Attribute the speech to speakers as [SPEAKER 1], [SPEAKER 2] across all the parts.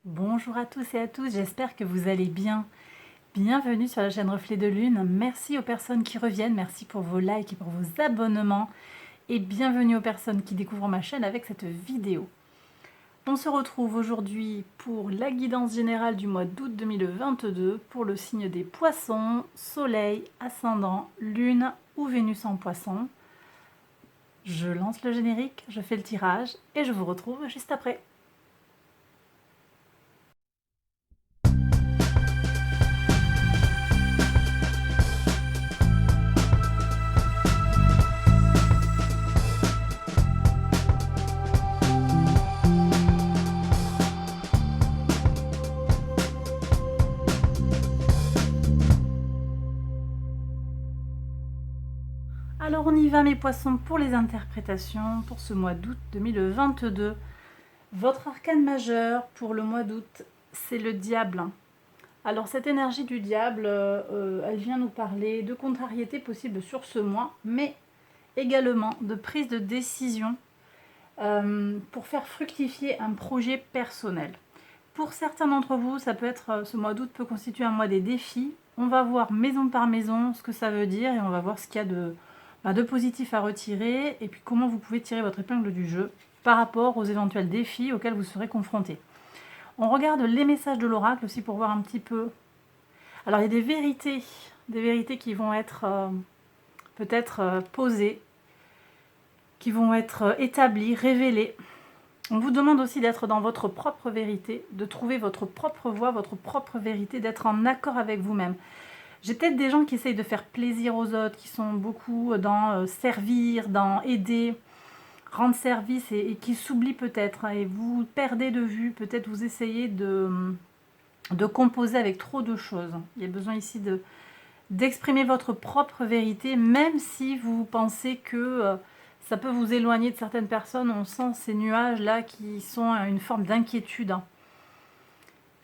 [SPEAKER 1] Bonjour à tous et à toutes, j'espère que vous allez bien. Bienvenue sur la chaîne Reflet de Lune. Merci aux personnes qui reviennent, merci pour vos likes et pour vos abonnements. Et bienvenue aux personnes qui découvrent ma chaîne avec cette vidéo. On se retrouve aujourd'hui pour la guidance générale du mois d'août 2022 pour le signe des poissons, soleil, ascendant, lune ou Vénus en poisson. Je lance le générique, je fais le tirage et je vous retrouve juste après. Alors on y va mes poissons pour les interprétations pour ce mois d'août 2022. Votre arcane majeur pour le mois d'août, c'est le diable. Alors cette énergie du diable, elle vient nous parler de contrariétés possibles sur ce mois, mais également de prise de décision pour faire fructifier un projet personnel. Pour certains d'entre vous, ça peut être, ce mois d'août peut constituer un mois des défis. On va voir maison par maison ce que ça veut dire et on va voir ce qu'il y a de positif à retirer et puis comment vous pouvez tirer votre épingle du jeu par rapport aux éventuels défis auxquels vous serez confrontés. On regarde les messages de l'oracle aussi pour voir un petit peu. Alors il y a des vérités qui vont être peut-être posées, qui vont être établies, révélées. On vous demande aussi d'être dans votre propre vérité, de trouver votre propre voie, votre propre vérité, d'être en accord avec vous-même. J'ai peut-être des gens qui essayent de faire plaisir aux autres, qui sont beaucoup dans servir, dans aider, rendre service et qui s'oublient peut-être. Et vous perdez de vue, peut-être vous essayez de composer avec trop de choses. Il y a besoin ici d'exprimer votre propre vérité, même si vous pensez que ça peut vous éloigner de certaines personnes. On sent ces nuages-là qui sont une forme d'inquiétude.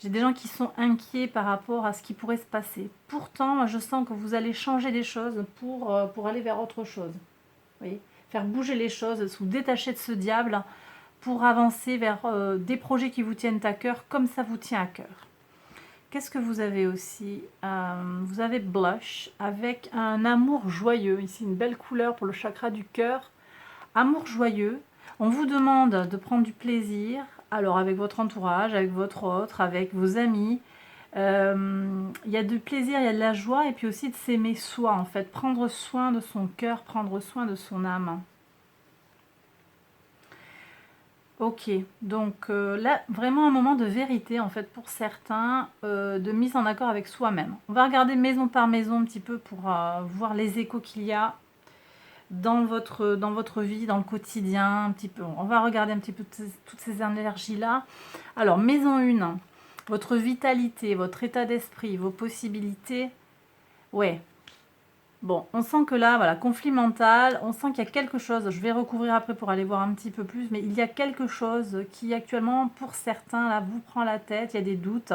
[SPEAKER 1] J'ai des gens qui sont inquiets par rapport à ce qui pourrait se passer. Pourtant, je sens que vous allez changer des choses pour aller vers autre chose. Vous voyez, faire bouger les choses, vous détacher de ce diable pour avancer vers des projets qui vous tiennent à cœur, comme ça vous tient à cœur. Qu'est-ce que vous avez aussi vous avez blush avec un amour joyeux. Ici, une belle couleur pour le chakra du cœur. Amour joyeux. On vous demande de prendre du plaisir, alors avec votre entourage, avec votre autre, avec vos amis. Il y a du plaisir, il y a de la joie et puis aussi de s'aimer soi en fait. Prendre soin de son cœur, prendre soin de son âme. Ok, donc là, vraiment un moment de vérité en fait pour certains, de mise en accord avec soi-même. On va regarder maison par maison un petit peu pour voir les échos qu'il y a dans votre vie, dans le quotidien, un petit peu. On va regarder un petit peu toutes ces énergies-là. Alors, maison 1, votre vitalité, votre état d'esprit, vos possibilités. Ouais. Bon, on sent que là, voilà, conflit mental, on sent qu'il y a quelque chose, je vais recouvrir après pour aller voir un petit peu plus, mais il y a quelque chose qui actuellement, pour certains, là, vous prend la tête, il y a des doutes.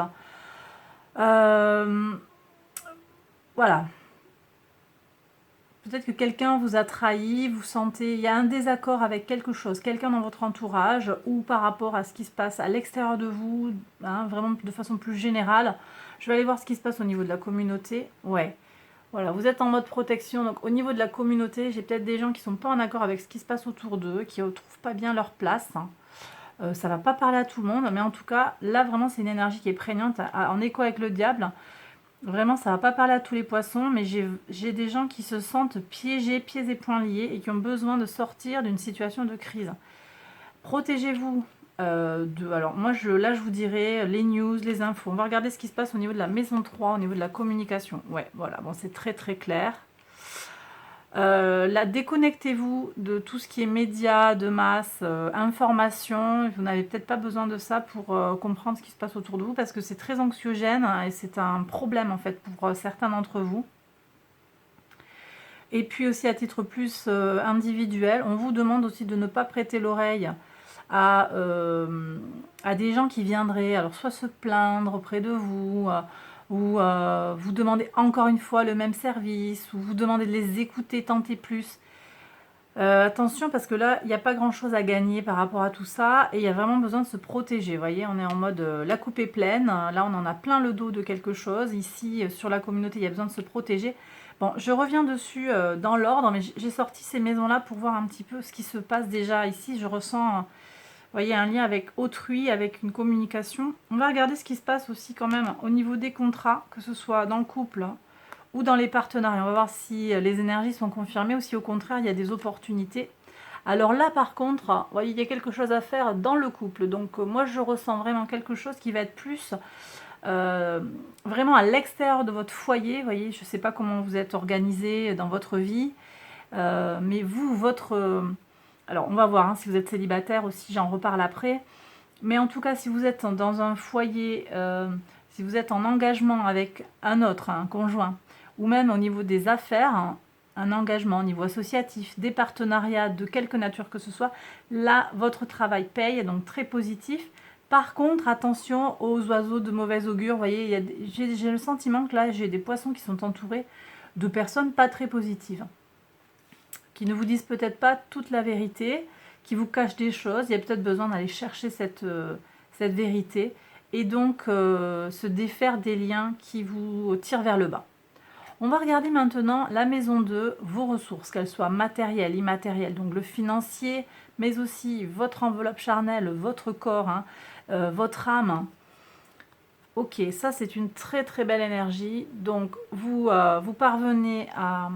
[SPEAKER 1] Voilà, peut-être que quelqu'un vous a trahi, vous sentez, il y a un désaccord avec quelque chose, quelqu'un dans votre entourage ou par rapport à ce qui se passe à l'extérieur de vous, hein, vraiment de façon plus générale. Je vais aller voir ce qui se passe au niveau de la communauté. Ouais, voilà, vous êtes en mode protection. Donc au niveau de la communauté, j'ai peut-être des gens qui ne sont pas en accord avec ce qui se passe autour d'eux, qui ne trouvent pas bien leur place. Ça ne va pas parler à tout le monde, mais en tout cas, là vraiment c'est une énergie qui est prégnante, en écho avec le diable. Vraiment, ça va pas parler à tous les poissons, mais j'ai des gens qui se sentent piégés, pieds et poings liés, et qui ont besoin de sortir d'une situation de crise. Protégez-vous alors moi, là, je vous dirais les news, les infos. On va regarder ce qui se passe au niveau de la maison 3, au niveau de la communication. Ouais, voilà, bon, c'est très très clair. Là, déconnectez-vous de tout ce qui est médias, de masse, information. Vous n'avez peut-être pas besoin de ça pour comprendre ce qui se passe autour de vous parce que c'est très anxiogène hein, et c'est un problème en fait pour certains d'entre vous. Et puis aussi à titre plus individuel, on vous demande aussi de ne pas prêter l'oreille à des gens qui viendraient alors soit se plaindre auprès de vous, ou vous demandez encore une fois le même service, ou vous demandez de les écouter, tenter plus. Attention parce que là, il n'y a pas grand-chose à gagner par rapport à tout ça et il y a vraiment besoin de se protéger. Vous voyez, on est en mode la coupe est pleine. Là, on en a plein le dos de quelque chose. Ici, sur la communauté, il y a besoin de se protéger. Bon, je reviens dessus dans l'ordre, mais j'ai sorti ces maisons-là pour voir un petit peu ce qui se passe déjà ici. Je ressens, vous voyez, un lien avec autrui, avec une communication. On va regarder ce qui se passe aussi quand même au niveau des contrats, que ce soit dans le couple ou dans les partenariats. On va voir si les énergies sont confirmées ou si au contraire, il y a des opportunités. Alors là, par contre, vous voyez, il y a quelque chose à faire dans le couple. Donc moi, je ressens vraiment quelque chose qui va être plus vraiment à l'extérieur de votre foyer. Vous voyez, je ne sais pas comment vous êtes organisé dans votre vie, mais vous, alors, on va voir hein, si vous êtes célibataire aussi, j'en reparle après. Mais en tout cas, si vous êtes dans un foyer, si vous êtes en engagement avec un autre, un conjoint, ou même au niveau des affaires, hein, un engagement au niveau associatif, des partenariats de quelque nature que ce soit, là, votre travail paye, donc très positif. Par contre, attention aux oiseaux de mauvais augure. Vous voyez, j'ai le sentiment que là, j'ai des poissons qui sont entourés de personnes pas très positives, qui ne vous disent peut-être pas toute la vérité, qui vous cachent des choses. Il y a peut-être besoin d'aller chercher cette vérité et donc se défaire des liens qui vous tirent vers le bas. On va regarder maintenant la maison 2, vos ressources, qu'elles soient matérielles, immatérielles, donc le financier, mais aussi votre enveloppe charnelle, votre corps, hein, votre âme. Ok, ça c'est une très très belle énergie. Donc vous parvenez à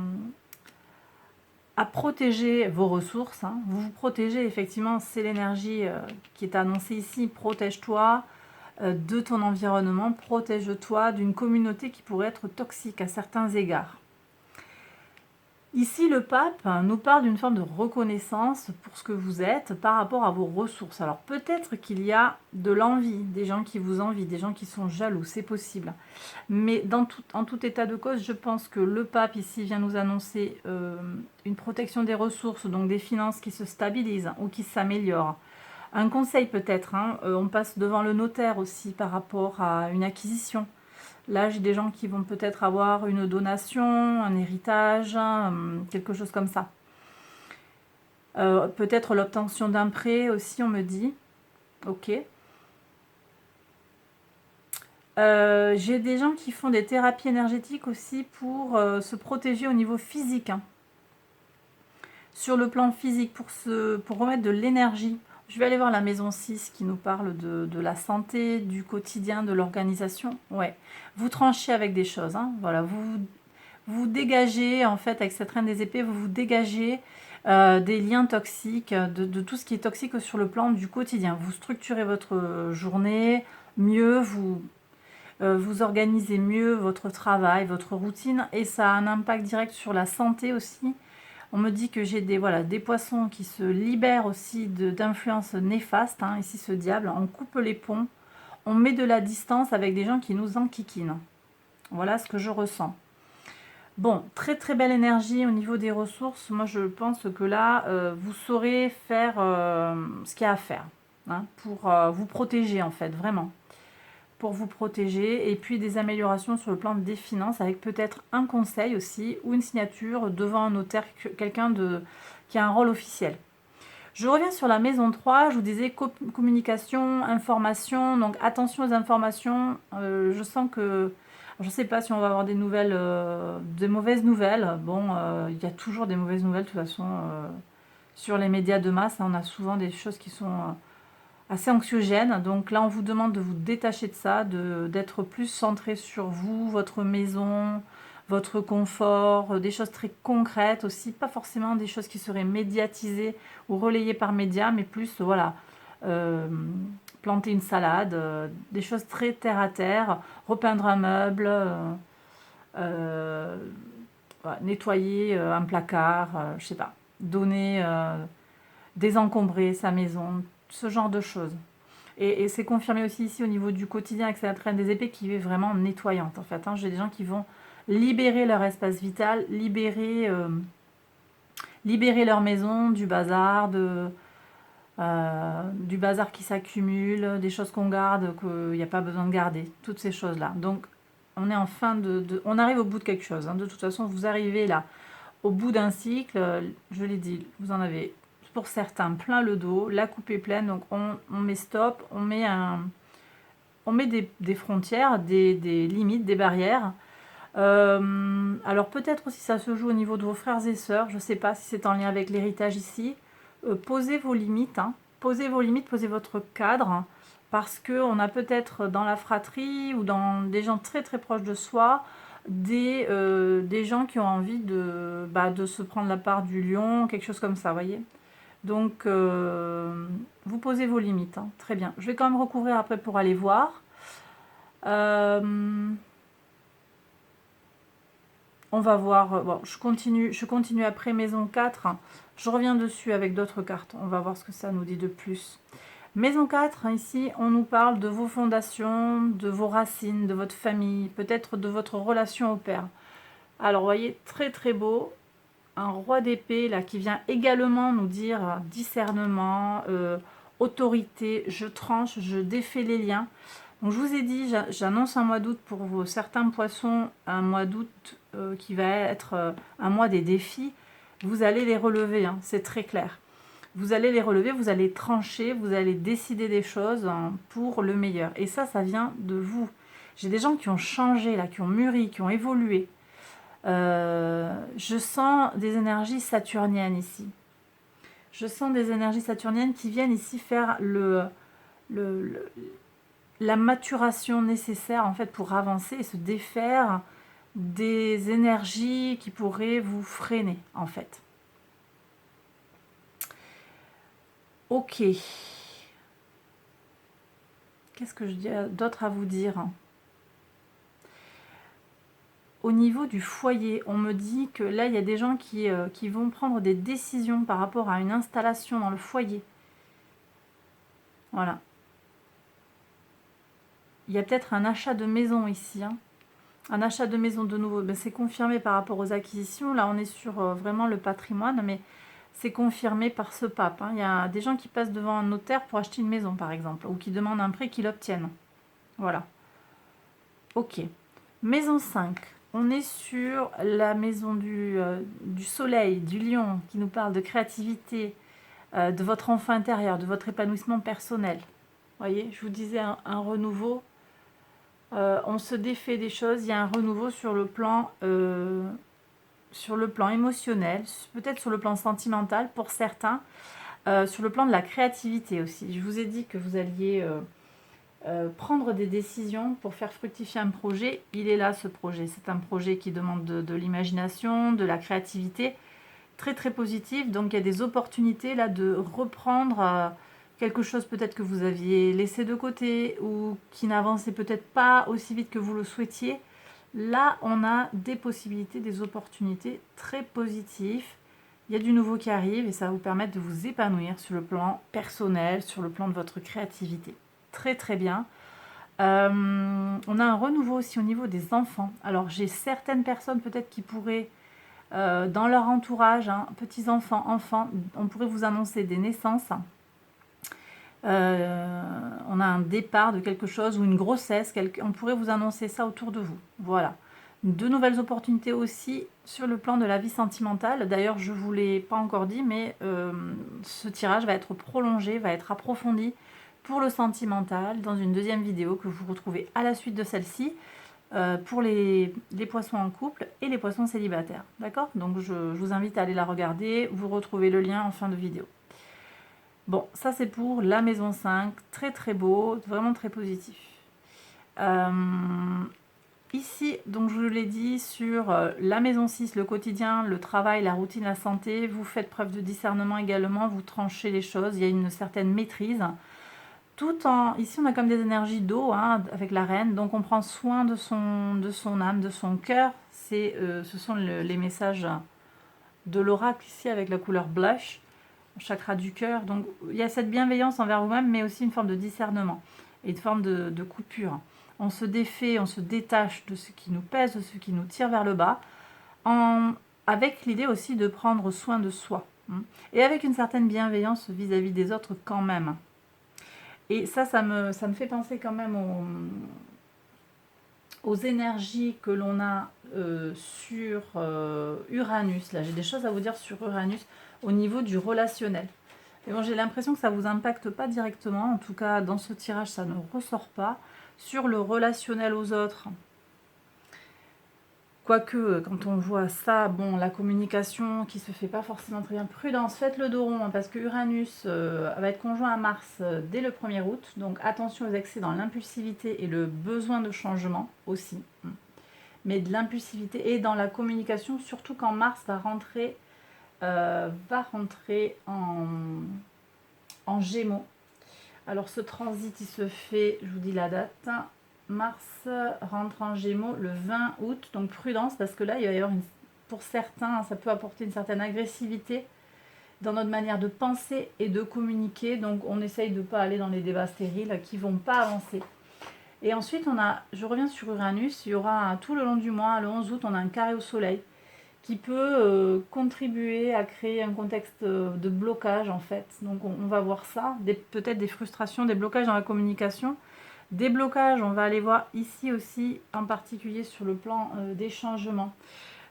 [SPEAKER 1] protéger vos ressources. Hein. Vous vous protégez, effectivement, c'est l'énergie qui est annoncée ici. Protège-toi de ton environnement, protège-toi d'une communauté qui pourrait être toxique à certains égards. Ici, le pape nous parle d'une forme de reconnaissance pour ce que vous êtes par rapport à vos ressources. Alors peut-être qu'il y a de l'envie, des gens qui vous envient, des gens qui sont jaloux, c'est possible. Mais en tout état de cause, je pense que le pape ici vient nous annoncer une protection des ressources, donc des finances qui se stabilisent ou qui s'améliorent. Un conseil peut-être, hein, on passe devant le notaire aussi par rapport à une acquisition. Là, j'ai des gens qui vont peut-être avoir une donation, un héritage, quelque chose comme ça. Peut-être l'obtention d'un prêt aussi, on me dit. Ok. J'ai des gens qui font des thérapies énergétiques aussi pour se protéger au niveau physique. Hein. Sur le plan physique, pour remettre de l'énergie. Je vais aller voir la maison 6 qui nous parle de la santé, du quotidien, de l'organisation. Ouais, vous tranchez avec des choses. Hein. Voilà, vous dégagez, en fait, avec cette reine des épées, vous dégagez des liens toxiques, de tout ce qui est toxique sur le plan du quotidien. Vous structurez votre journée mieux, vous organisez mieux votre travail, votre routine, et ça a un impact direct sur la santé aussi. On me dit que j'ai des poissons qui se libèrent aussi d'influences néfastes. Hein. Ici, ce diable, on coupe les ponts, on met de la distance avec des gens qui nous enquiquinent. Voilà ce que je ressens. Bon, très très belle énergie au niveau des ressources. Moi, je pense que là, vous saurez faire ce qu'il y a à faire hein, pour vous protéger, en fait, vraiment. Pour vous protéger, et puis des améliorations sur le plan des finances, avec peut-être un conseil aussi, ou une signature devant un notaire, quelqu'un qui a un rôle officiel. Je reviens sur la maison 3, je vous disais communication, information, donc attention aux informations. Je sens que, je ne sais pas si on va avoir des nouvelles, des mauvaises nouvelles. Bon, il y a toujours des mauvaises nouvelles de toute façon sur les médias de masse. On a souvent des choses qui sont assez anxiogène. Donc là, on vous demande de vous détacher de ça, d'être plus centré sur vous, votre maison, votre confort, des choses très concrètes aussi, pas forcément des choses qui seraient médiatisées ou relayées par médias, mais plus, voilà, planter une salade, des choses très terre à terre, repeindre un meuble, voilà, nettoyer un placard, je sais pas, donner, désencombrer sa maison, ce genre de choses. Et c'est confirmé aussi ici au niveau du quotidien avec cette reine des épées qui est vraiment nettoyante en fait. Hein. J'ai des gens qui vont libérer leur espace vital, libérer leur maison du bazar, du bazar qui s'accumule, des choses qu'on garde, qu'il n'y a pas besoin de garder, toutes ces choses-là. Donc on est en fin on arrive au bout de quelque chose. Hein. De toute façon, vous arrivez là au bout d'un cycle, je l'ai dit, vous en avez pour certains plein le dos, la coupe est pleine, donc on met stop, on met des frontières, des limites, des barrières. Alors peut-être aussi ça se joue au niveau de vos frères et sœurs, je ne sais pas si c'est en lien avec l'héritage ici. Posez vos limites, hein. Posez vos limites, posez votre cadre, parce qu'on a peut-être dans la fratrie ou dans des gens très très proches de soi, des gens qui ont envie de se prendre la part du lion, quelque chose comme ça, voyez. Donc vous posez vos limites, hein. Très bien. Je vais quand même recouvrir après pour aller voir. On va voir, bon, je continue après maison 4, je reviens dessus avec d'autres cartes, on va voir ce que ça nous dit de plus. Maison 4, ici, on nous parle de vos fondations, de vos racines, de votre famille, peut-être de votre relation au père. Alors, vous voyez, très très beau, un roi d'épée, là, qui vient également nous dire discernement, autorité, je tranche, je défais les liens. Donc, je vous ai dit, j'annonce un mois d'août pour certains poissons, un mois d'août qui va être un mois des défis. Vous allez les relever, hein, c'est très clair. Vous allez les relever, vous allez trancher, vous allez décider des choses pour le meilleur. Et ça vient de vous. J'ai des gens qui ont changé, là, qui ont mûri, qui ont évolué. Je sens des énergies saturniennes ici. Je sens des énergies saturniennes qui viennent ici faire la maturation nécessaire en fait pour avancer et se défaire des énergies qui pourraient vous freiner en fait. Ok. Qu'est-ce que je dis d'autre à vous dire? Au niveau du foyer, on me dit que là, il y a des gens qui vont prendre des décisions par rapport à une installation dans le foyer. Voilà. Il y a peut-être un achat de maison ici. Hein. Un achat de maison de nouveau. Ben, c'est confirmé par rapport aux acquisitions. Là, on est sur vraiment le patrimoine, mais c'est confirmé par ce pape. Hein. Il y a des gens qui passent devant un notaire pour acheter une maison, par exemple, ou qui demandent un prêt qu'ils l'obtiennent. Voilà. Ok. Maison 5. On est sur la maison du soleil, du lion, qui nous parle de créativité, de votre enfant intérieur, de votre épanouissement personnel. Vous voyez, je vous disais un renouveau. On se défait des choses, il y a un renouveau sur le plan émotionnel, peut-être sur le plan sentimental pour certains, sur le plan de la créativité aussi. Je vous ai dit que vous alliez prendre des décisions pour faire fructifier un projet. Il est là ce projet, c'est un projet qui demande de l'imagination, de la créativité, très très positif. Donc il y a des opportunités là de reprendre quelque chose peut-être que vous aviez laissé de côté ou qui n'avançait peut-être pas aussi vite que vous le souhaitiez. Là, on a des possibilités, des opportunités très positives. Il y a du nouveau qui arrive et ça va vous permettre de vous épanouir sur le plan personnel, sur le plan de votre créativité. Très très bien. On a un renouveau aussi au niveau des enfants. Alors j'ai certaines personnes peut-être qui pourraient, dans leur entourage, hein, petits-enfants, enfants, on pourrait vous annoncer des naissances. On a un départ de quelque chose ou une grossesse, on pourrait vous annoncer ça autour de vous. Voilà. De nouvelles opportunités aussi sur le plan de la vie sentimentale. D'ailleurs, je ne vous l'ai pas encore dit, mais ce tirage va être prolongé, va être approfondi pour le sentimental dans une deuxième vidéo que vous retrouvez à la suite de celle-ci pour les poissons en couple et les poissons célibataires. D'accord? Donc, je vous invite à aller la regarder. Vous retrouvez le lien en fin de vidéo. Bon, ça c'est pour la maison 5, très très beau, vraiment très positif. Ici, donc je vous l'ai dit, sur la maison 6, le quotidien, le travail, la routine, la santé, vous faites preuve de discernement également, vous tranchez les choses, il y a une certaine maîtrise. Ici on a comme des énergies d'eau, hein, avec la reine, donc on prend soin de son âme, de son cœur. Ce sont les messages de l'oracle ici avec la couleur blush. Chakra du cœur. Donc il y a cette bienveillance envers vous-même, mais aussi une forme de discernement et une forme de coupure. On se défait, on se détache de ce qui nous pèse, de ce qui nous tire vers le bas, avec l'idée aussi de prendre soin de soi. Et avec une certaine bienveillance vis-à-vis des autres quand même. Et ça me fait penser quand même aux énergies que l'on a sur Uranus. Là, j'ai des choses à vous dire sur Uranus au niveau du relationnel. Et bon, j'ai l'impression que ça ne vous impacte pas directement. En tout cas, dans ce tirage, ça ne ressort pas. Sur le relationnel aux autres, quoique, quand on voit ça, bon, la communication qui se fait pas forcément très bien. Prudence, faites le dos rond, hein, parce que Uranus va être conjoint à Mars dès le 1er août. Donc attention aux excès dans l'impulsivité et le besoin de changement aussi. Mais de l'impulsivité et dans la communication, surtout quand Mars va rentrer en Gémeaux. Alors ce transit, il se fait, je vous dis la date, Mars rentre en Gémeaux le 20 août, donc prudence, parce que là, il va y avoir, pour certains, ça peut apporter une certaine agressivité dans notre manière de penser et de communiquer, donc on essaye de ne pas aller dans les débats stériles qui ne vont pas avancer. Et ensuite, je reviens sur Uranus, il y aura tout le long du mois, le 11 août, on a un carré au soleil, qui peut contribuer à créer un contexte de blocage en fait. Donc on va voir ça, peut-être des frustrations, des blocages dans la communication. Des blocages, on va aller voir ici aussi, en particulier sur le plan des changements.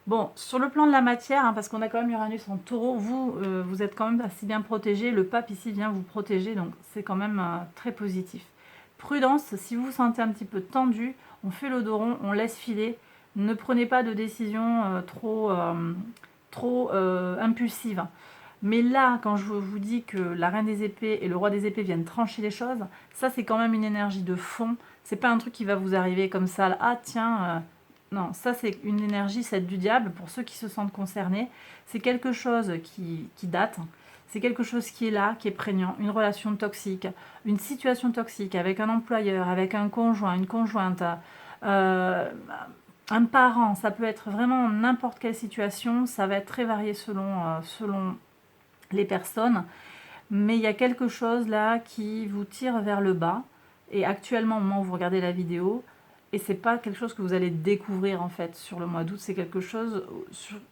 [SPEAKER 1] Bon, sur le plan de la matière, hein, parce qu'on a quand même Uranus en taureau, vous êtes quand même assez bien protégé. Le pape ici vient vous protéger, donc c'est quand même très positif. Prudence, si vous vous sentez un petit peu tendu, on fait le dos rond, on laisse filer. Ne prenez pas de décision trop impulsive. Mais là, quand je vous dis que la reine des épées et le roi des épées viennent trancher les choses, ça c'est quand même une énergie de fond. C'est pas un truc qui va vous arriver comme ça. Là, ah tiens, non, ça c'est une énergie, celle du diable, pour ceux qui se sentent concernés. C'est quelque chose qui date. C'est quelque chose qui est là, qui est prégnant. Une relation toxique, une situation toxique avec un employeur, avec un conjoint, une conjointe, un parent. Ça peut être vraiment n'importe quelle situation. Ça va être très varié selon les personnes, mais il y a quelque chose là qui vous tire vers le bas, et actuellement au moment où vous regardez la vidéo, et c'est pas quelque chose que vous allez découvrir en fait sur le mois d'août, c'est quelque chose,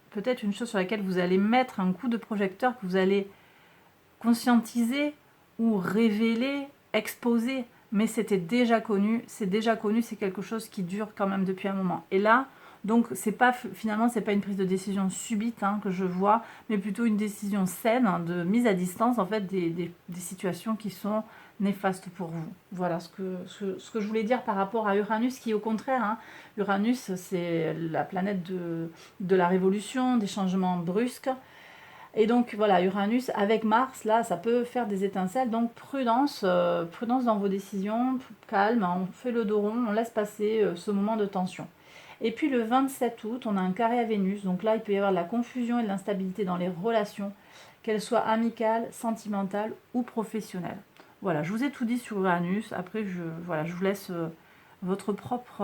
[SPEAKER 1] peut-être une chose sur laquelle vous allez mettre un coup de projecteur, que vous allez conscientiser ou révéler, exposer, mais c'était déjà connu, c'est quelque chose qui dure quand même depuis un moment. Et là, donc finalement, c'est pas une prise de décision subite que je vois, mais plutôt une décision saine de mise à distance en fait des situations qui sont néfastes pour vous. Voilà ce que je voulais dire par rapport à Uranus, qui au contraire, Uranus c'est la planète de la révolution, des changements brusques. Et donc voilà, Uranus avec Mars, là, ça peut faire des étincelles. Donc prudence, prudence dans vos décisions, calme, on fait le dos rond, on laisse passer ce moment de tension. Et puis le 27 août, on a un carré à Vénus. Donc là, il peut y avoir de la confusion et de l'instabilité dans les relations, qu'elles soient amicales, sentimentales ou professionnelles. Voilà, je vous ai tout dit sur Uranus. Après, je vous laisse votre propre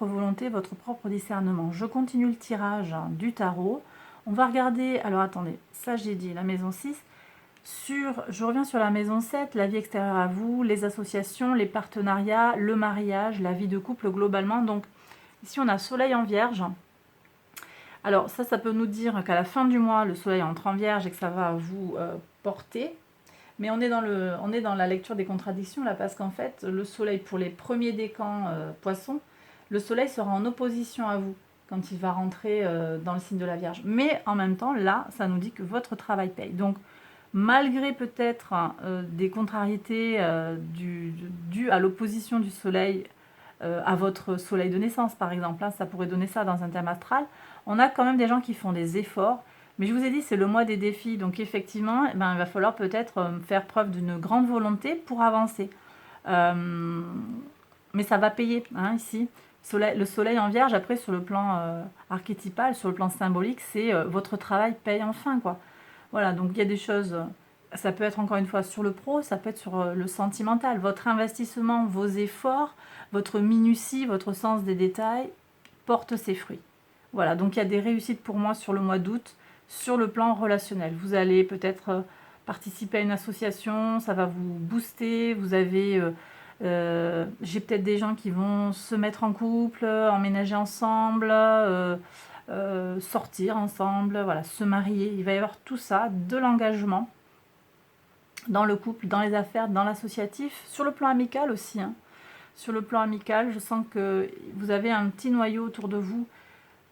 [SPEAKER 1] volonté, votre propre discernement. Je continue le tirage du tarot. On va regarder, alors attendez, ça j'ai dit, la maison 6. Je reviens sur la maison 7, la vie extérieure à vous, les associations, les partenariats, le mariage, la vie de couple globalement. Donc ici on a soleil en vierge. Alors ça peut nous dire qu'à la fin du mois, le soleil entre en vierge et que ça va vous porter. Mais on est dans la lecture des contradictions là, parce qu'en fait, le soleil, pour les premiers décans poissons, le soleil sera en opposition à vous quand il va rentrer dans le signe de la Vierge. Mais en même temps, là, ça nous dit que votre travail paye. Donc, malgré peut-être des contrariétés dues à l'opposition du soleil à votre soleil de naissance, par exemple, ça pourrait donner ça dans un thème astral, on a quand même des gens qui font des efforts. Mais je vous ai dit, c'est le mois des défis. Donc effectivement, il va falloir peut-être faire preuve d'une grande volonté pour avancer. Mais ça va payer, ici. Le soleil en vierge, après, sur le plan archétypal, sur le plan symbolique, c'est votre travail paye enfin, quoi. Voilà, donc il y a des choses, ça peut être encore une fois sur le pro, ça peut être sur le sentimental. Votre investissement, vos efforts, votre minutie, votre sens des détails portent ses fruits. Voilà, donc il y a des réussites pour moi sur le mois d'août, sur le plan relationnel. Vous allez peut-être participer à une association, ça va vous booster, vous avez... j'ai peut-être des gens qui vont se mettre en couple, emménager ensemble, sortir ensemble, voilà, se marier. Il va y avoir tout ça, de l'engagement dans le couple, dans les affaires, dans l'associatif, sur le plan amical aussi. Sur le plan amical, je sens que vous avez un petit noyau autour de vous,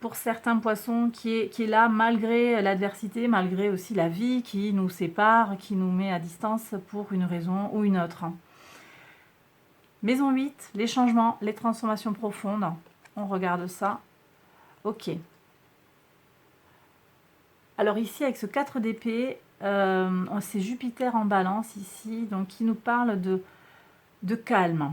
[SPEAKER 1] pour certains poissons, qui est là malgré l'adversité, malgré aussi la vie qui nous sépare, qui nous met à distance pour une raison ou une autre. Maison 8, les changements, les transformations profondes. On regarde ça. Ok. Alors ici, avec ce 4 d'épée, c'est Jupiter en balance ici, donc qui nous parle de calme.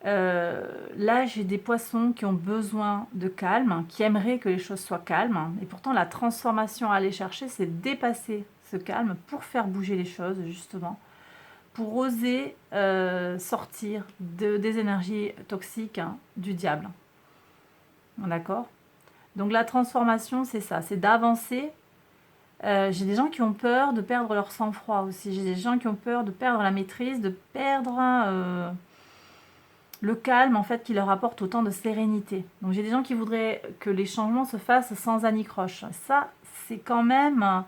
[SPEAKER 1] Là, j'ai des poissons qui ont besoin de calme, qui aimeraient que les choses soient calmes. Et pourtant, la transformation à aller chercher, c'est dépasser ce calme pour faire bouger les choses, justement. Pour oser sortir des énergies toxiques du diable. D'accord ? Donc la transformation, c'est ça, c'est d'avancer. J'ai des gens qui ont peur de perdre leur sang-froid aussi. J'ai des gens qui ont peur de perdre la maîtrise, de perdre le calme en fait qui leur apporte autant de sérénité. Donc j'ai des gens qui voudraient que les changements se fassent sans anicroche. Ça, c'est quand même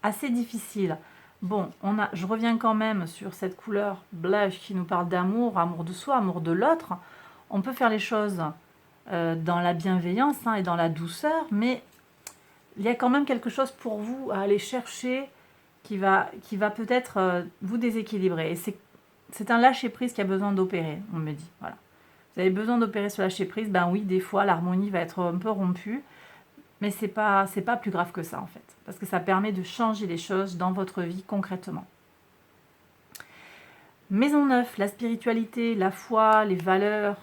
[SPEAKER 1] assez difficile. Bon, je reviens quand même sur cette couleur blush qui nous parle d'amour, amour de soi, amour de l'autre. On peut faire les choses dans la bienveillance et dans la douceur, mais il y a quand même quelque chose pour vous à aller chercher qui va peut-être vous déséquilibrer. Et c'est un lâcher-prise qui a besoin d'opérer, on me dit. Voilà. Vous avez besoin d'opérer ce lâcher-prise, ben oui, des fois, l'harmonie va être un peu rompue, mais c'est pas plus grave que ça, en fait. Parce que ça permet de changer les choses dans votre vie concrètement. Maison 9, la spiritualité, la foi, les valeurs.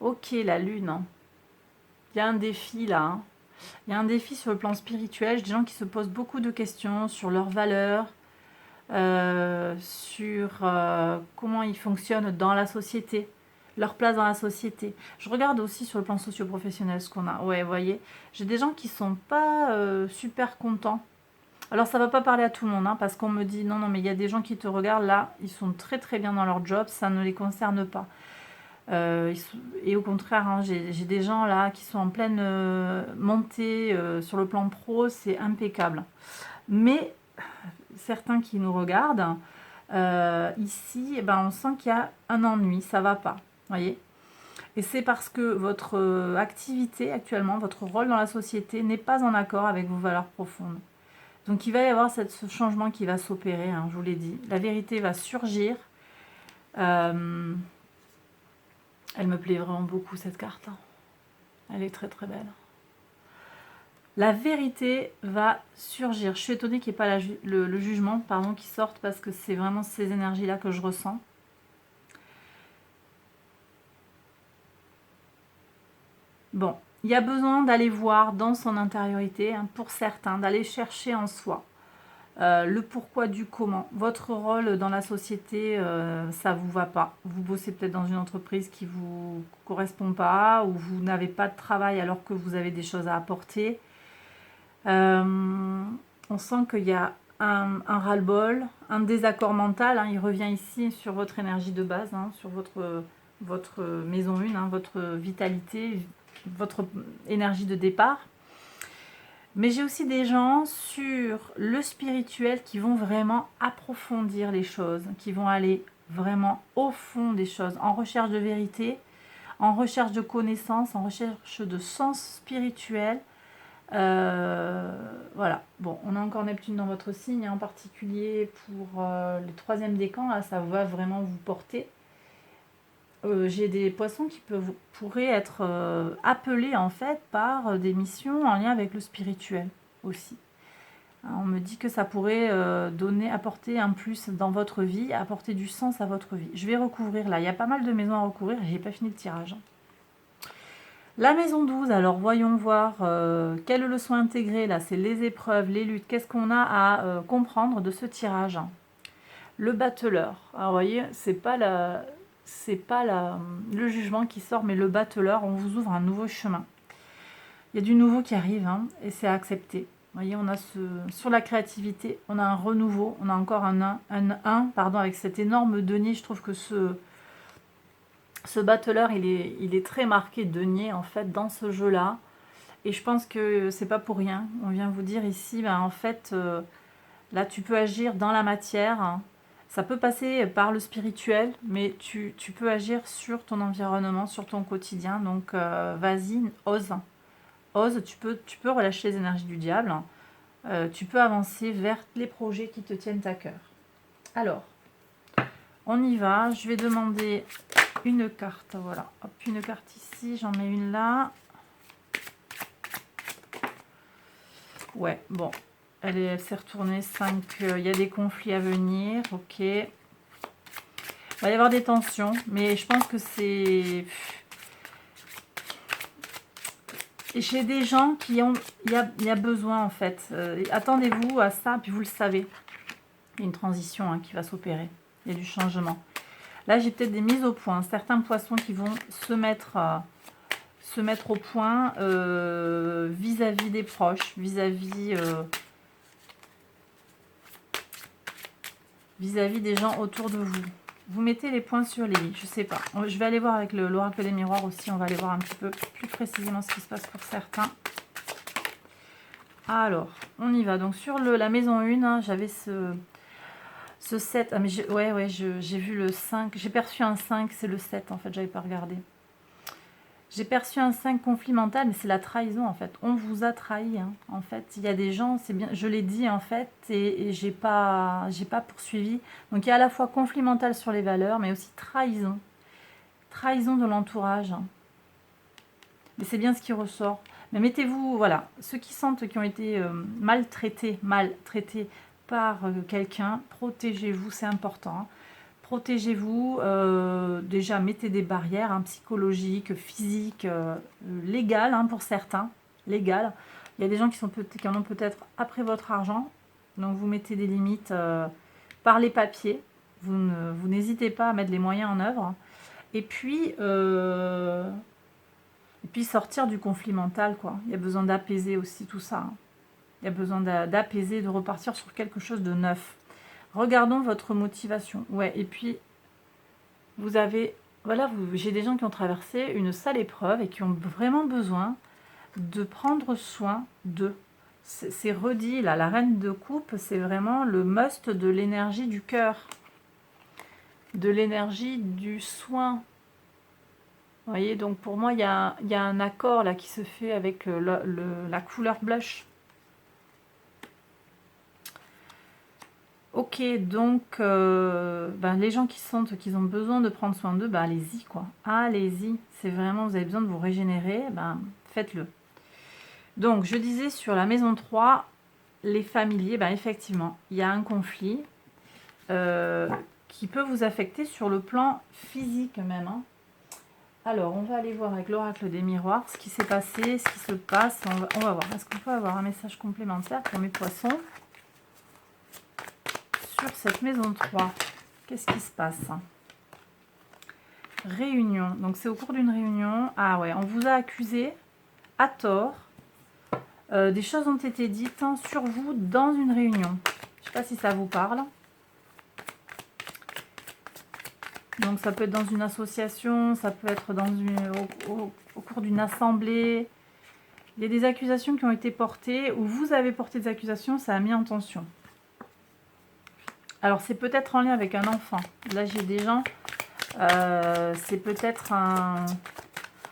[SPEAKER 1] Ok, la lune. Il y a un défi là. Il y a un défi sur le plan spirituel. J'ai des gens qui se posent beaucoup de questions sur leurs valeurs, sur comment ils fonctionnent dans la société, leur place dans la société. Je regarde aussi sur le plan socio-professionnel ce qu'on a. Ouais, vous voyez, j'ai des gens qui sont pas super contents. Alors ça va pas parler à tout le monde, parce qu'on me dit non, mais il y a des gens qui te regardent là, ils sont très très bien dans leur job, ça ne les concerne pas. Et au contraire, j'ai des gens là qui sont en pleine montée sur le plan pro, c'est impeccable. Mais certains qui nous regardent, ici, on sent qu'il y a un ennui, ça va pas, voyez. Et c'est parce que votre activité actuellement, votre rôle dans la société n'est pas en accord avec vos valeurs profondes. Donc il va y avoir ce changement qui va s'opérer, je vous l'ai dit. La vérité va surgir. Elle me plaît vraiment beaucoup cette carte. Elle est très très belle. La vérité va surgir. Je suis étonnée qu'il n'y ait pas le jugement qui sorte parce que c'est vraiment ces énergies-là que je ressens. Bon, il y a besoin d'aller voir dans son intériorité, pour certains, d'aller chercher en soi le pourquoi du comment. Votre rôle dans la société, ça vous va pas. Vous bossez peut-être dans une entreprise qui vous correspond pas, ou vous n'avez pas de travail alors que vous avez des choses à apporter. On sent qu'il y a un ras-le-bol, un désaccord mental. Il revient ici sur votre énergie de base, sur votre maison 1, votre vitalité, votre énergie de départ. Mais j'ai aussi des gens sur le spirituel qui vont vraiment approfondir les choses, qui vont aller vraiment au fond des choses, en recherche de vérité, en recherche de connaissances, en recherche de sens spirituel. Voilà. Bon, on a encore Neptune dans votre signe, en particulier pour le 3e décan, là, ça va vraiment vous porter. J'ai des poissons qui pourraient être appelés en fait par des missions en lien avec le spirituel aussi. On me dit que ça pourrait apporter un plus dans votre vie, apporter du sens à votre vie. Je vais recouvrir là, il y a pas mal de maisons à recouvrir, j'ai pas fini le tirage. La maison 12, alors voyons voir quelle leçon intégrée là, c'est les épreuves, les luttes, qu'est-ce qu'on a à comprendre de ce tirage. Le battleur, alors vous voyez, c'est pas le jugement qui sort, mais le battleur, on vous ouvre un nouveau chemin. Il y a du nouveau qui arrive, et c'est à accepter. Vous voyez, on a sur la créativité, on a un renouveau, on a encore un 1, avec cet énorme denier. Je trouve que ce battleur, il est très marqué denier, en fait, dans ce jeu-là. Et je pense que c'est pas pour rien. On vient vous dire ici, en fait, là, tu peux agir dans la matière. Ça peut passer par le spirituel, mais tu peux agir sur ton environnement, sur ton quotidien. Donc, vas-y, ose. Ose, tu peux relâcher les énergies du diable. Tu peux avancer vers les projets qui te tiennent à cœur. Alors, on y va. Je vais demander une carte. Voilà, hop, une carte ici. J'en mets une là. Ouais, bon. Elle s'est retournée. 5. Il y a des conflits à venir. Ok. Il va y avoir des tensions. Mais je pense que c'est... Chez des gens qui ont... Il y a besoin, en fait. Attendez-vous à ça, puis vous le savez. Il y a une transition hein, qui va s'opérer. Il y a du changement. Là, j'ai peut-être des mises au point. Certains poissons qui vont se mettre au point vis-à-vis des proches, vis-à-vis des gens autour de vous. Vous mettez les points sur les i, je sais pas. Je vais aller voir avec l'oracle des miroirs aussi. On va aller voir un petit peu plus précisément ce qui se passe pour certains. Alors, on y va. Donc, sur la maison 1, hein, j'avais ce 7. Ah, mais j'ai vu le 5. J'ai perçu un 5, c'est le 7 en fait. J'avais pas regardé. J'ai perçu un 5 conflit mental, mais c'est la trahison en fait. On vous a trahi. Hein. En fait, il y a des gens, c'est bien, je l'ai dit en fait, et j'ai pas poursuivi. Donc il y a à la fois conflit mental sur les valeurs, mais aussi trahison. Trahison de l'entourage. Hein. Mais c'est bien ce qui ressort. Mais mettez-vous, voilà, ceux qui sentent qui ont été maltraités par quelqu'un, protégez-vous, c'est important. Hein. Protégez-vous, déjà mettez des barrières hein, psychologiques, physiques, légales hein, pour certains, légales. Il y a des gens qui en ont peut-être après votre argent, donc vous mettez des limites par les papiers, vous n'hésitez pas à mettre les moyens en œuvre. Et puis sortir du conflit mental, quoi. Il y a besoin d'apaiser aussi tout ça. Hein. Il y a besoin d'apaiser, de repartir sur quelque chose de neuf. Regardons votre motivation. Ouais, et puis, vous avez... Voilà, j'ai des gens qui ont traversé une sale épreuve et qui ont vraiment besoin de prendre soin d'eux. C'est redit, là, la reine de coupe, c'est vraiment le must de l'énergie du cœur. De l'énergie du soin. Vous voyez, donc pour moi, il y a un accord là qui se fait avec la couleur blush. Ok, donc les gens qui sentent qu'ils ont besoin de prendre soin d'eux, allez-y quoi. Allez-y, c'est vraiment, vous avez besoin de vous régénérer, faites-le. Donc je disais sur la maison 3, les familiers, effectivement, il y a un conflit qui peut vous affecter sur le plan physique même. Hein. Alors, on va aller voir avec l'oracle des miroirs ce qui s'est passé, ce qui se passe. On va voir. Est-ce qu'on peut avoir un message complémentaire pour mes poissons sur cette maison 3? Qu'est-ce qui se passe? Réunion. Donc, c'est au cours d'une réunion. Ah ouais, on vous a accusé à tort. Des choses ont été dites sur vous dans une réunion. Je ne sais pas si ça vous parle. Donc ça peut être dans une association, ça peut être au cours d'une assemblée. Il y a des accusations qui ont été portées, ou vous avez porté des accusations, ça a mis en tension. Alors c'est peut-être en lien avec un enfant. Là j'ai des gens, c'est peut-être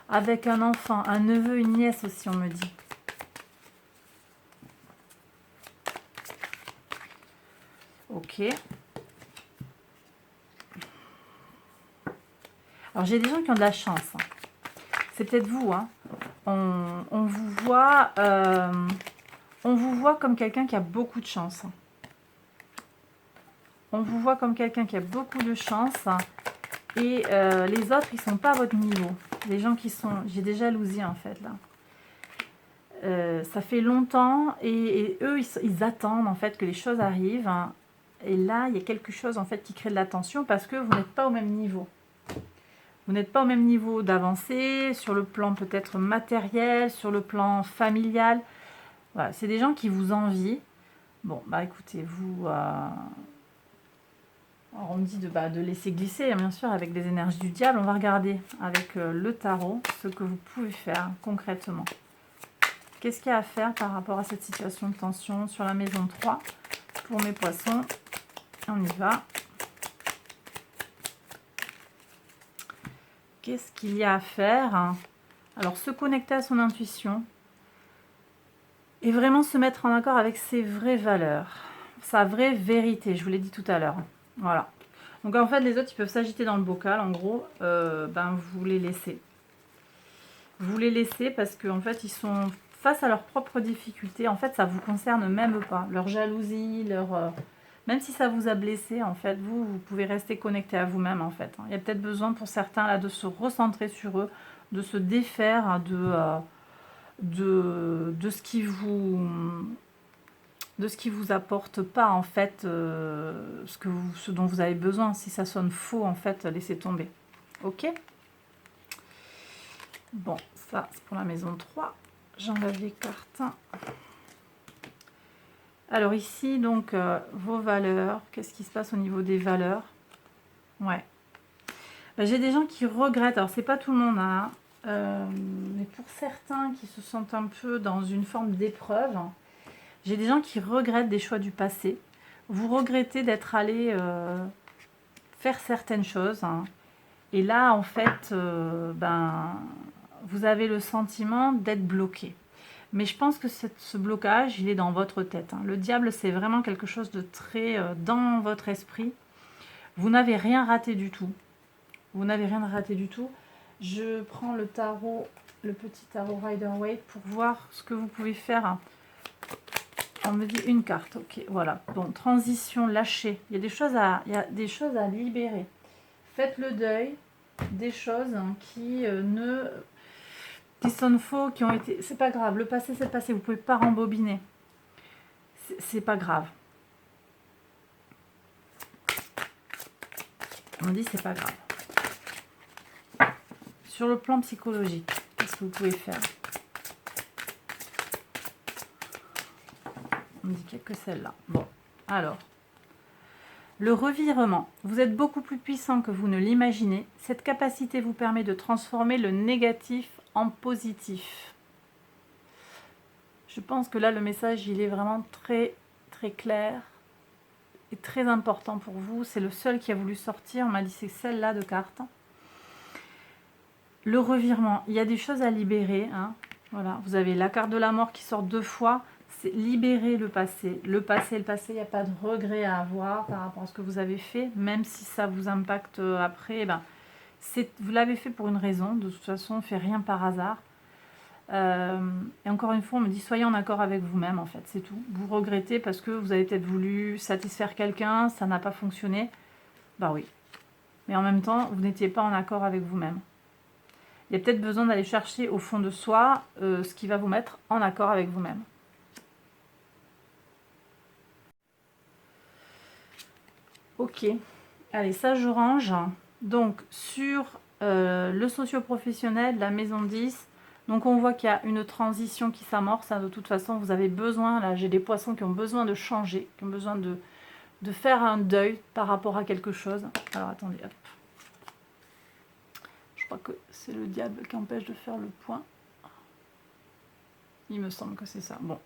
[SPEAKER 1] avec un enfant, un neveu, une nièce aussi on me dit. Ok. Alors j'ai des gens qui ont de la chance. Hein. C'est peut-être vous. Hein. On vous voit comme quelqu'un qui a beaucoup de chance. On vous voit comme quelqu'un qui a beaucoup de chance. Et les autres, ils ne sont pas à votre niveau. Les gens qui sont... J'ai des jalousies en fait là. Ça fait longtemps et eux, ils attendent en fait que les choses arrivent. Hein. Et là, il y a quelque chose en fait qui crée de la tension parce que vous n'êtes pas au même niveau. Vous n'êtes pas au même niveau d'avancée, sur le plan peut-être matériel, sur le plan familial. Voilà, c'est des gens qui vous envient. Bon, écoutez, vous... Alors on me dit de laisser glisser, bien sûr, avec des énergies du diable. On va regarder avec le tarot ce que vous pouvez faire concrètement. Qu'est-ce qu'il y a à faire par rapport à cette situation de tension sur la maison 3 pour mes poissons? On y va. Qu'est-ce qu'il y a à faire? Alors, se connecter à son intuition et vraiment se mettre en accord avec ses vraies valeurs, sa vraie vérité, je vous l'ai dit tout à l'heure. Voilà. Donc, en fait, les autres, ils peuvent s'agiter dans le bocal. En gros, vous les laissez. Vous les laissez parce qu'en fait, ils sont face à leurs propres difficultés. En fait, ça ne vous concerne même pas. Leur jalousie, même si ça vous a blessé, en fait, vous pouvez rester connecté à vous-même, en fait. Il y a peut-être besoin pour certains là de se recentrer sur eux, de se défaire de ce qui vous apporte pas, en fait, ce dont vous avez besoin. Si ça sonne faux, en fait, laissez tomber. Ok ? Bon, ça, c'est pour la maison 3. J'enlève les cartes. Alors ici, donc, vos valeurs. Qu'est-ce qui se passe au niveau des valeurs? Ouais. J'ai des gens qui regrettent. Alors, c'est pas tout le monde, hein, mais pour certains qui se sentent un peu dans une forme d'épreuve, j'ai des gens qui regrettent des choix du passé. Vous regrettez d'être allé faire certaines choses. Hein. Et là, en fait, vous avez le sentiment d'être bloqué. Mais je pense que ce blocage, il est dans votre tête. Hein. Le diable, c'est vraiment quelque chose de très dans votre esprit. Vous n'avez rien raté du tout. Vous n'avez rien raté du tout. Je prends le tarot, le petit tarot Rider-Waite pour voir ce que vous pouvez faire. On me dit une carte, ok, voilà. Bon, transition, lâcher. Il y a des choses à libérer. Faites le deuil des choses qui sonnent faux, qui ont été... C'est pas grave, le passé c'est le passé, vous pouvez pas rembobiner. C'est pas grave. On dit c'est pas grave. Sur le plan psychologique, qu'est-ce que vous pouvez faire? On me dit qu'il n'y a que celle-là. Bon, alors. Le revirement. Vous êtes beaucoup plus puissant que vous ne l'imaginez. Cette capacité vous permet de transformer le négatif en positif. Je pense que là, le message, il est vraiment très, très clair et très important pour vous. C'est le seul qui a voulu sortir. On m'a dit c'est celle-là de carte. Le revirement. Il y a des choses à libérer. Hein. Voilà. Vous avez la carte de la mort qui sort 2 fois. C'est libérer le passé. Le passé, il n'y a pas de regret à avoir par rapport à ce que vous avez fait. Même si ça vous impacte après, vous l'avez fait pour une raison. De toute façon, on ne fait rien par hasard. Et encore une fois, on me dit soyez en accord avec vous-même, en fait, c'est tout. Vous regrettez parce que vous avez peut-être voulu satisfaire quelqu'un, ça n'a pas fonctionné. Bah oui. Mais en même temps, vous n'étiez pas en accord avec vous-même. Il y a peut-être besoin d'aller chercher au fond de soi ce qui va vous mettre en accord avec vous-même. Ok. Allez, ça je range. Donc, sur le socio-professionnel, la maison 10, donc on voit qu'il y a une transition qui s'amorce. Hein. De toute façon, vous avez besoin, là j'ai des poissons qui ont besoin de changer, qui ont besoin de faire un deuil par rapport à quelque chose. Alors attendez, hop. Je crois que c'est le diable qui empêche de faire le point. Il me semble que c'est ça. Bon.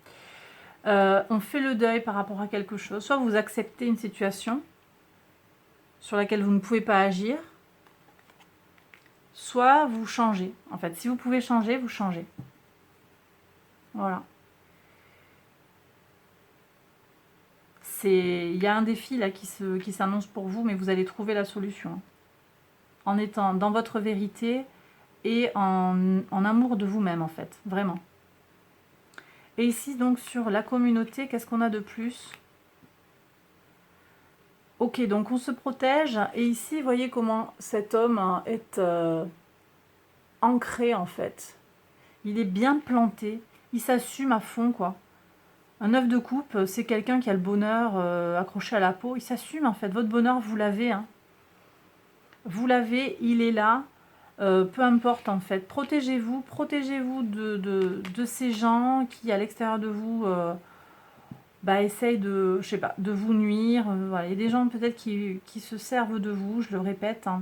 [SPEAKER 1] On fait le deuil par rapport à quelque chose. Soit vous acceptez une situation sur laquelle vous ne pouvez pas agir, soit vous changez. En fait, si vous pouvez changer, vous changez. Voilà. Il y a un défi là qui s'annonce pour vous, mais vous allez trouver la solution. En étant dans votre vérité et en amour de vous-même, en fait. Vraiment. Et ici, donc, sur la communauté, qu'est-ce qu'on a de plus? Ok, donc on se protège. Et ici, vous voyez comment cet homme est ancré, en fait. Il est bien planté. Il s'assume à fond, quoi. Un œuf de coupe, c'est quelqu'un qui a le bonheur accroché à la peau. Il s'assume, en fait. Votre bonheur, vous l'avez. Hein. Vous l'avez, il est là. Peu importe, en fait. Protégez-vous de ces gens qui, à l'extérieur de vous, essayent de, je sais pas, de vous nuire. Voilà. Il y a des gens, peut-être, qui se servent de vous, je le répète. Hein.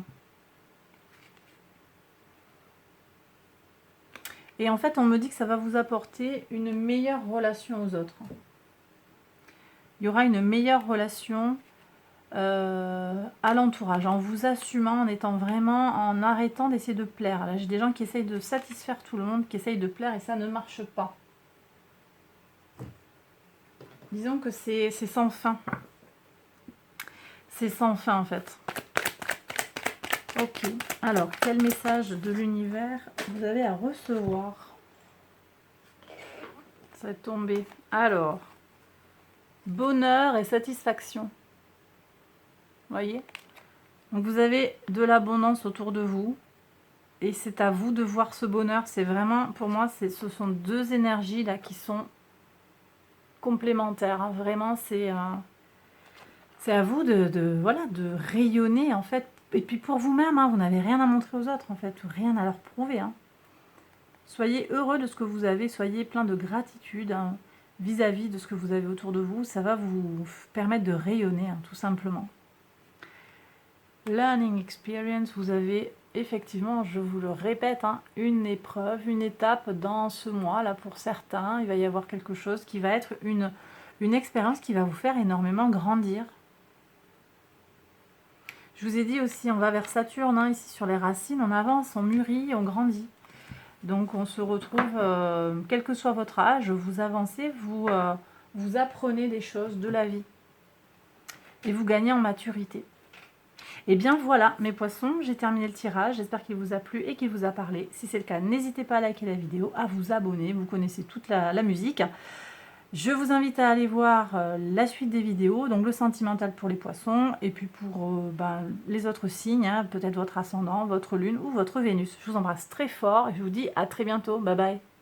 [SPEAKER 1] Et en fait, on me dit que ça va vous apporter une meilleure relation aux autres. Il y aura une meilleure relation à l'entourage, en vous assumant, en étant vraiment, en arrêtant d'essayer de plaire. Là, j'ai des gens qui essayent de satisfaire tout le monde, qui essayent de plaire et ça ne marche pas. Disons que c'est sans fin. C'est sans fin en fait. Ok, alors quel message de l'univers vous avez à recevoir? Ça va tomber. Alors, bonheur et satisfaction. Voyez? Donc vous avez de l'abondance autour de vous et c'est à vous de voir ce bonheur. C'est vraiment, pour moi, ce sont deux énergies là qui sont complémentaires. Hein. Vraiment, c'est à vous voilà, de rayonner en fait. Et puis pour vous-même, hein, vous n'avez rien à montrer aux autres en fait, ou rien à leur prouver. Hein. Soyez heureux de ce que vous avez, soyez plein de gratitude hein, vis-à-vis de ce que vous avez autour de vous. Ça va vous permettre de rayonner, hein, tout simplement. Learning experience, vous avez effectivement, je vous le répète, hein, une épreuve, une étape dans ce mois. Là, pour certains, il va y avoir quelque chose qui va être une expérience qui va vous faire énormément grandir. Je vous ai dit aussi, on va vers Saturne, hein, ici sur les racines, on avance, on mûrit, on grandit. Donc on se retrouve, quel que soit votre âge, vous avancez, vous apprenez des choses de la vie. Et vous gagnez en maturité. Et bien voilà, mes poissons, j'ai terminé le tirage. J'espère qu'il vous a plu et qu'il vous a parlé. Si c'est le cas, n'hésitez pas à liker la vidéo, à vous abonner. Vous connaissez toute la musique. Je vous invite à aller voir la suite des vidéos, donc le sentimental pour les poissons, et puis pour les autres signes, hein, peut-être votre ascendant, votre lune ou votre Vénus. Je vous embrasse très fort et je vous dis à très bientôt. Bye bye.